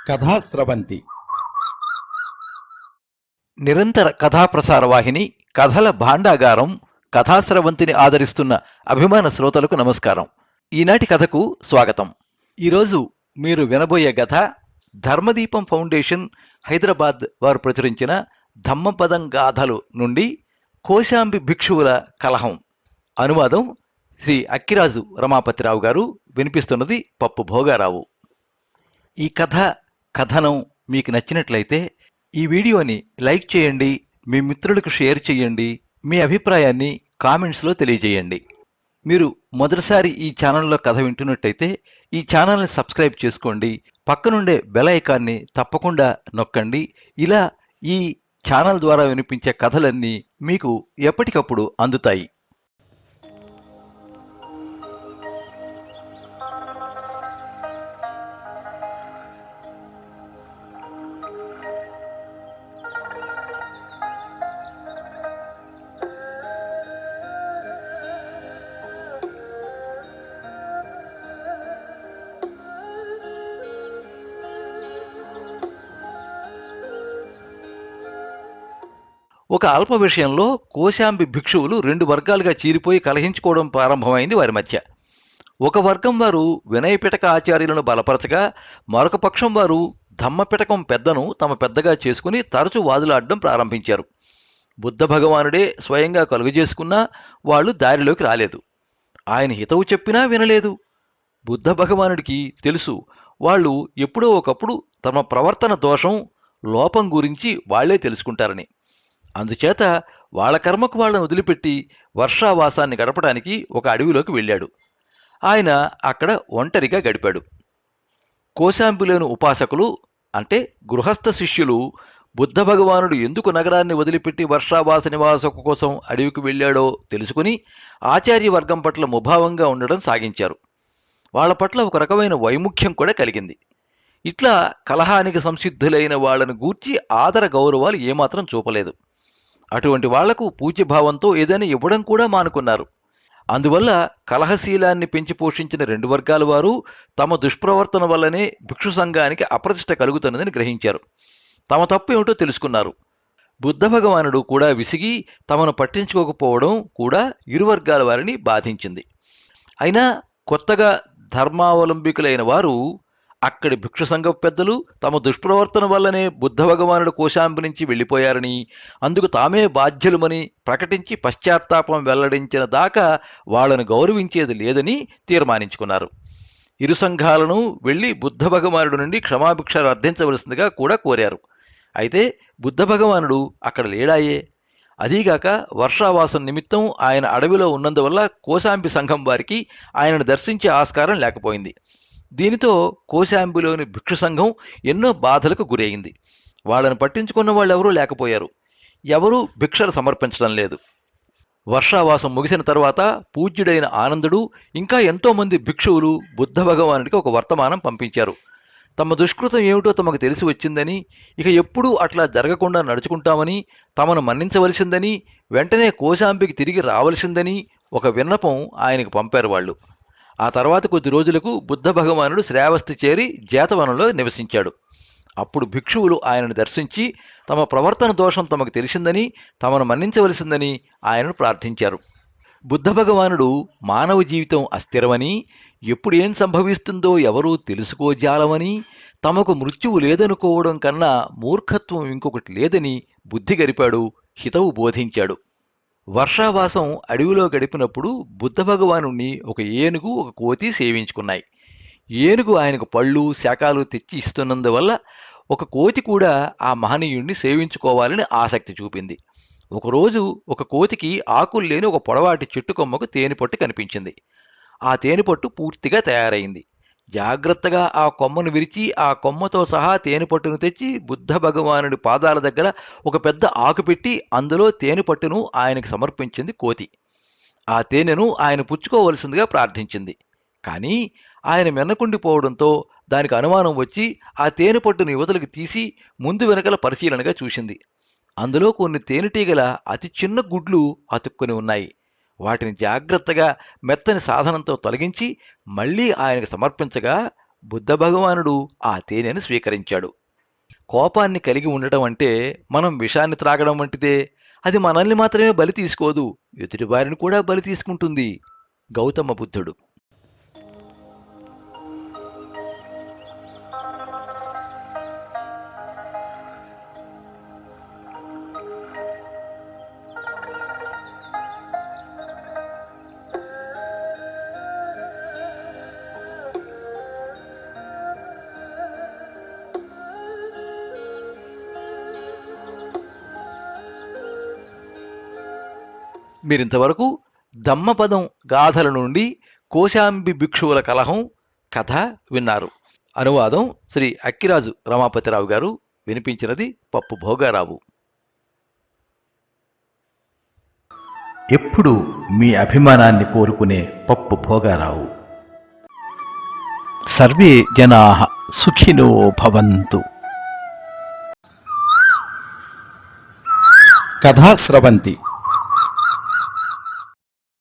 కథాస్రవంతి నిరంతర కథాప్రసార వాహిని కథల భాండాగారం కథాస్రవంతిని ఆదరిస్తున్న అభిమాన శ్రోతలకు నమస్కారం. ఈనాటి కథకు స్వాగతం. ఈరోజు మీరు వినబోయే కథ ధర్మదీపం ఫౌండేషన్ హైదరాబాద్ వారు ప్రచురించిన ధమ్మపదం గాథలు నుండి కోశాంబి భిక్షువుల కలహం. అనువాదం శ్రీ అక్కిరాజు రమాపతిరావు గారు. వినిపిస్తున్నది పప్పు భోగారావు. ఈ కథనం మీకు నచ్చినట్లయితే ఈ వీడియోని లైక్ చేయండి, మీ మిత్రులకు షేర్ చేయండి, మీ అభిప్రాయాన్ని కామెంట్స్లో తెలియజేయండి. మీరు మొదటిసారి ఈ ఛానల్లో కథ వింటున్నట్టయితే ఈ ఛానల్ని సబ్స్క్రైబ్ చేసుకోండి, పక్కనుండే బెల్ ఐకాన్ని తప్పకుండా నొక్కండి. ఇలా ఈ ఛానల్ ద్వారా వినిపించే కథలన్నీ మీకు ఎప్పటికప్పుడు అందుతాయి. ఒక అల్ప విషయంలో కోశాంబి భిక్షువులు రెండు వర్గాలుగా చీరిపోయి కలహించుకోవడం ప్రారంభమైంది వారి మధ్య. ఒక వర్గం వారు వినయపిటక ఆచార్యులను బలపరచగా, మరొక పక్షం వారు ధమ్మపిటకం పెద్దను తమ పెద్దగా చేసుకుని తరచూ వాదులాడడం ప్రారంభించారు. బుద్ధ భగవానుడే స్వయంగా కలుగజేసుకున్నా వాళ్ళు దారిలోకి రాలేదు. ఆయన హితవు చెప్పినా వినలేదు. బుద్ధ భగవానుడికి తెలుసు, వాళ్ళు ఎప్పుడో ఒకప్పుడు తమ ప్రవర్తన దోషం, లోపం గురించి వాళ్లే తెలుసుకుంటారని. అందుచేత వాళ్ళ కర్మకు వాళ్ళను వదిలిపెట్టి వర్షావాసాన్ని గడపడానికి ఒక అడవిలోకి వెళ్ళాడు. ఆయన అక్కడ ఒంటరిగా గడిపాడు. కోశాంబిలోని ఉపాసకులు అంటే గృహస్థ శిష్యులు బుద్ధ భగవానుడు ఎందుకు నగరాన్ని వదిలిపెట్టి వర్షావాస నివాసకు కోసం అడవికి వెళ్ళాడో తెలుసుకుని ఆచార్యవర్గం పట్ల ముభావంగా ఉండడం సాగించారు. వాళ్ళ పట్ల ఒక రకమైన వైముఖ్యం కూడా కలిగింది. ఇట్లా కలహానికి సంసిద్ధులైన వాళ్ళను గూర్చి ఆదర గౌరవాలు ఏమాత్రం చూపలేదు. అటువంటి వాళ్లకు పూజ్యభావంతో ఏదైనా ఇవ్వడం కూడా మానుకున్నారు. అందువల్ల కలహశీలాన్ని పెంచి పోషించిన రెండు వర్గాల వారు తమ దుష్ప్రవర్తన వల్లనే భిక్షు సంఘానికి అప్రతిష్ట కలుగుతున్నదని గ్రహించారు. తమ తప్పు ఏమిటో తెలుసుకున్నారు. బుద్ధ భగవానుడు కూడా విసిగి తమను పట్టించుకోకపోవడం కూడా ఇరు వర్గాల వారిని బాధించింది. అయినా కొత్తగా ధర్మావలంబికులైన వారు, అక్కడి భిక్షు సంఘ పెద్దలు తమ దుష్ప్రవర్తన వల్లనే బుద్ధ భగవానుడు కోశాంబి నుంచి వెళ్ళిపోయారని, అందుకు తామే బాధ్యులమని ప్రకటించి పశ్చాత్తాపం వెల్లడించిన దాకా వాళ్లను గౌరవించేది లేదని తీర్మానించుకున్నారు. ఇరు సంఘాలను వెళ్లి బుద్ధ భగవానుడు నుండి క్షమాభిక్ష అర్థించవలసిందిగా కూడా కోరారు. అయితే బుద్ధ భగవానుడు అక్కడ లేడాయే. అదీగాక వర్షావాసం నిమిత్తం ఆయన అడవిలో ఉన్నందువల్ల కోశాంబి సంఘం వారికి ఆయనను దర్శించే ఆస్కారం లేకపోయింది. దీనితో కోశాంబిలోని భిక్షు సంఘం ఎన్నో బాధలకు గురైంది. వాళ్ళను పట్టించుకున్న వాళ్ళెవరూ లేకపోయారు. ఎవరూ భిక్షలు సమర్పించడం లేదు. వర్షావాసం ముగిసిన తర్వాత పూజ్యుడైన ఆనందుడు ఇంకా ఎంతోమంది భిక్షువులు బుద్ధ భగవానుడికి ఒక వర్తమానం పంపించారు. తమ దుష్కృతం ఏమిటో తమకు తెలిసి వచ్చిందని, ఇక ఎప్పుడూ అట్లా జరగకుండా నడుచుకుంటామని, తమను మన్నించవలసిందని, వెంటనే కోశాంబికి తిరిగి రావలసిందని ఒక విన్నపం ఆయనకు పంపారు వాళ్ళు. ఆ తర్వాత కొద్ది రోజులకు బుద్ధ భగవానుడు శ్రావస్తి చేరి జేతవనంలో నివసించాడు. అప్పుడు భిక్షువులు ఆయనను దర్శించి తమ ప్రవర్తన దోషం తమకు తెలిసిందని, తమను మన్నించవలసిందని ఆయనను ప్రార్థించారు. బుద్ధ భగవానుడు మానవ జీవితం అస్థిరమని, ఎప్పుడు ఏం సంభవిస్తుందో ఎవరూ తెలుసుకోజాలమని, తమకు మృత్యువు లేదనుకోవడం కన్నా మూర్ఖత్వం ఇంకొకటి లేదని బుద్ధి గరిపాడు, హితవు బోధించాడు. వర్షావాసం అడవిలో గడిపినప్పుడు బుద్ధ భగవానుణ్ణి ఒక ఏనుగు, ఒక కోతి సేవించుకున్నాయి. ఏనుగు ఆయనకు పళ్ళు, శాకాలు తెచ్చి ఇస్తున్నందువల్ల ఒక కోతి కూడా ఆ మహనీయుణ్ణి సేవించుకోవాలని ఆసక్తి చూపింది. ఒకరోజు ఒక కోతికి ఆకులు లేని ఒక పొడవాటి చెట్టు కొమ్మకు తేనెపట్టు కనిపించింది. ఆ తేనెపట్టు పూర్తిగా తయారైంది. జాగ్రత్తగా ఆ కొమ్మను విరిచి ఆ కొమ్మతో సహా తేనెపట్టును తెచ్చి బుద్ధ భగవానుడి పాదాల దగ్గర ఒక పెద్ద ఆకు పెట్టి అందులో తేనెపట్టును ఆయనకు సమర్పించింది కోతి. ఆ తేనెను ఆయన పుచ్చుకోవలసిందిగా ప్రార్థించింది. కానీ ఆయన మెన్నకుండిపోవడంతో దానికి అనుమానం వచ్చి ఆ తేనెపట్టును యువతలకు తీసి ముందు వెనకల పరిశీలనగా చూసింది. అందులో కొన్ని తేనెటీగల అతి చిన్న గుడ్లు అతుక్కుని ఉన్నాయి. వాటిని జాగ్రత్తగా మెత్తని సాధనంతో తొలగించి మళ్లీ ఆయనకు సమర్పించగా బుద్ధ భగవానుడు ఆ తేనెను స్వీకరించాడు. కోపాన్ని కలిగి ఉండటం అంటే మనం విషాన్ని త్రాగడం వంటిదే. అది మనల్ని మాత్రమే బలి తీసుకోదు, ఎదుటివారిని కూడా బలి తీసుకుంటుంది. గౌతమ బుద్ధుడు. మీరింతవరకు దమ్మపదం గాథల నుండి కోశాంబి భిక్షువుల కలహం కథ విన్నారు. అనువాదం శ్రీ అక్కిరాజు రమాపతిరావు గారు. వినిపించినది పప్పు భోగారావు. ఎప్పుడు మీ అభిమానాన్ని కోరుకునే పప్పు భోగారావు. సర్వే జనాః సుఖినో భవంతు. కథా స్రవంతి